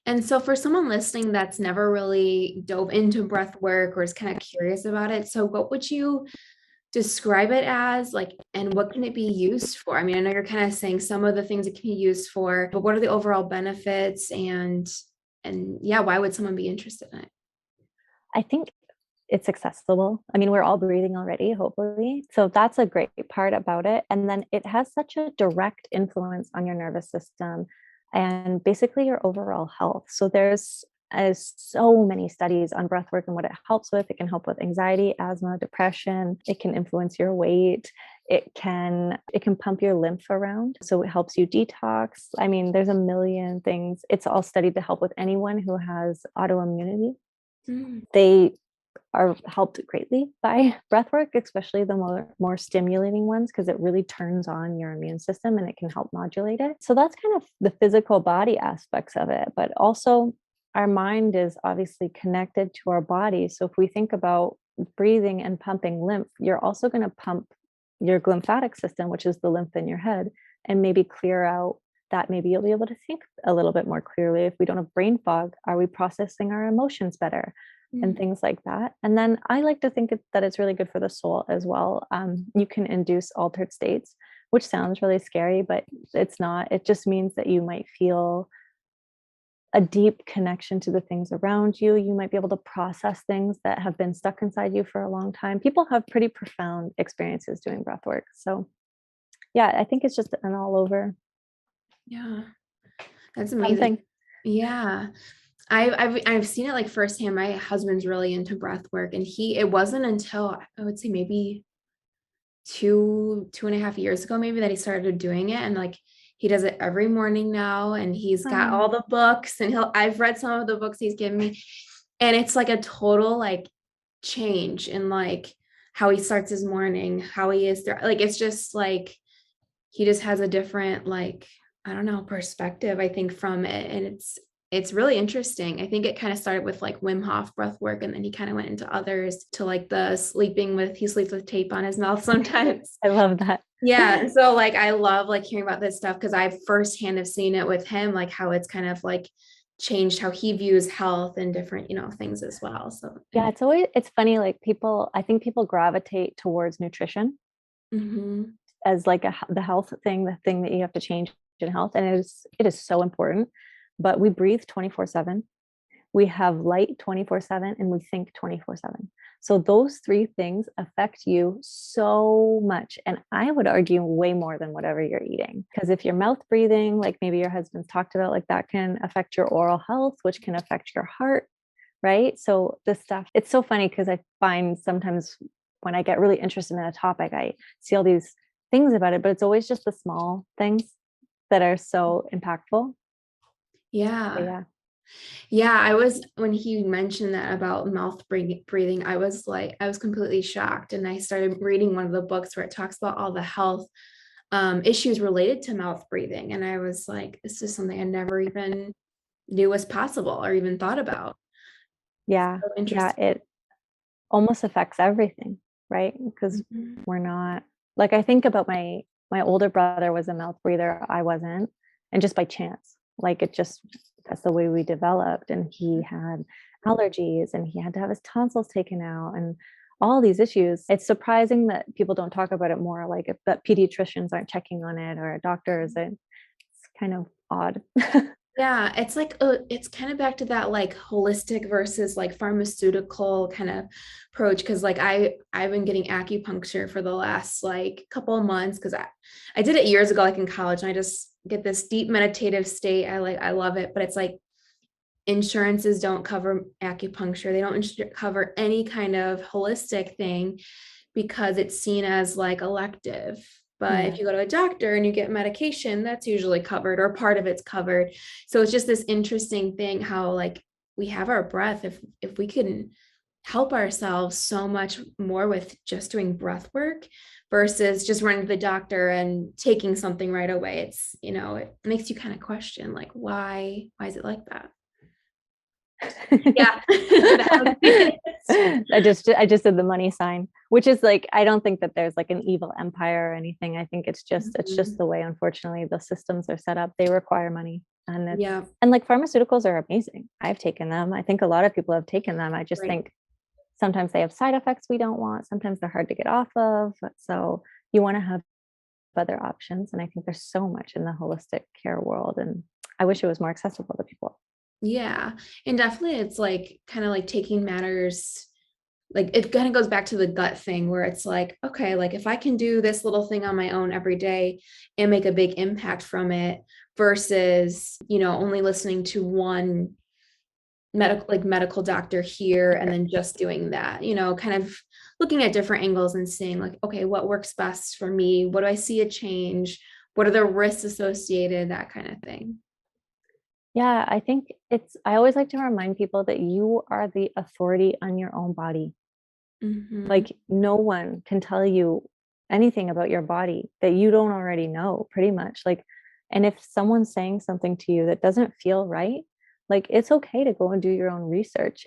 And so for someone listening that's never really dove into breath work or is kind of curious about it, so what would you describe it as, like, and what can it be used for? I mean, I know you're kind of saying some of the things it can be used for, but what are the overall benefits, and yeah, why would someone be interested in it? I think it's accessible. I mean, we're all breathing already, hopefully. So that's a great part about it. And then it has such a direct influence on your nervous system and basically your overall health. So there's so many studies on breath work and what it helps with. It can help with anxiety, asthma, depression. It can influence your weight. It can pump your lymph around. So it helps you detox. I mean, there's a million things. It's all studied to help with anyone who has autoimmunity. Mm. They are helped greatly by breath work, especially the more stimulating ones, because it really turns on your immune system and it can help modulate it. So that's kind of the physical body aspects of it. But also, our mind is obviously connected to our body. So if we think about breathing and pumping lymph, you're also going to pump your lymphatic system, which is the lymph in your head, and maybe clear out that. Maybe you'll be able to think a little bit more clearly. If we don't have brain fog, are we processing our emotions better? And Mm. things like that. And then I like to think that it's really good for the soul as well. You can induce altered states, which sounds really scary, but it's not. It just means that you might feel a deep connection to the things around you. You might be able to process things that have been stuck inside you for a long time. People have pretty profound experiences doing breath work. So, yeah, I think it's just an all over Yeah, that's fun amazing. thing. Yeah. I've seen it like firsthand. My husband's really into breath work, and it wasn't until I would say maybe 2.5 years ago, maybe, that he started doing it. And like he does it every morning now, and he's got Oh, all the books, and I've read some of the books he's given me, and it's like a total like change in like how he starts his morning, how he is there. Like it's just like he just has a different, like, I don't know, perspective, I think, from it. And it's really interesting. I think it kind of started with like Wim Hof breath work, and then he kind of went into others, to like the he sleeps with tape on his mouth sometimes. I love that. Yeah. And so like I love like hearing about this stuff, because I firsthand have seen it with him, like how it's kind of like changed how he views health and different, things as well. So Yeah, it's funny, like I think people gravitate towards nutrition mhm. as like the health thing, the thing that you have to change in health. And it is so important. But we breathe 24/7. We have light 24/7 and we think 24/7. So those three things affect you so much. And I would argue way more than whatever you're eating. Because if you're mouth breathing, like maybe your husband's talked about, like that can affect your oral health, which can affect your heart, right? So this stuff, it's so funny because I find sometimes when I get really interested in a topic, I see all these things about it, but it's always just the small things that are so impactful. But Yeah. yeah. Yeah, when he mentioned that about mouth breathing, I was completely shocked. And I started reading one of the books where it talks about all the health issues related to mouth breathing. And I was like, this is something I never even knew was possible or even thought about. Yeah. So Yeah. interesting. It almost affects everything, right? Because Mhm. we're not, like, I think about my older brother was a mouth breather, I wasn't, and just by chance, like it just, that's the way we developed. And he had allergies and he had to have his tonsils taken out and all these issues. It's surprising that people don't talk about it more, like if that pediatricians aren't checking on it or doctors. It's kind of odd. Yeah, it's like it's kind of back to that like holistic versus like pharmaceutical kind of approach, because like I've been getting acupuncture for the last like couple of months, because I did it years ago, like in college, and I just get this deep meditative state. I love it, but it's like insurances don't cover acupuncture. They don't cover any kind of holistic thing, because it's seen as like elective. But if Yeah. you go to a doctor and you get medication, that's usually covered, or part of it's covered. So it's just this interesting thing how like we have our breath. If we can help ourselves so much more with just doing breath work versus just running to the doctor and taking something right away. It makes you kind of question like why is it like that? Yeah. That would be it. I just did the money sign, which is like, I don't think that there's like an evil empire or anything. I think it's just Mhm. the way, unfortunately, the systems are set up. They require money. And Yeah, like pharmaceuticals are amazing. I've taken them. I think a lot of people have taken them. I just right. think sometimes they have side effects we don't want. Sometimes they're hard to get off of. So you want to have other options. And I think there's so much in the holistic care world. And I wish it was more accessible to people. Yeah. And definitely it's like kind of like taking matters, like it kind of goes back to the gut thing where it's like, okay, like if I can do this little thing on my own every day and make a big impact from it versus, only listening to one medical doctor here and then just doing that, kind of looking at different angles and seeing like, okay, what works best for me? What do I see a change? What are the risks associated? That kind of thing. Yeah, I think I always like to remind people that you are the authority on your own body. Hmm. Like, no one can tell you anything about your body that you don't already know, pretty much. Like, and if someone's saying something to you that doesn't feel right, like, it's okay to go and do your own research.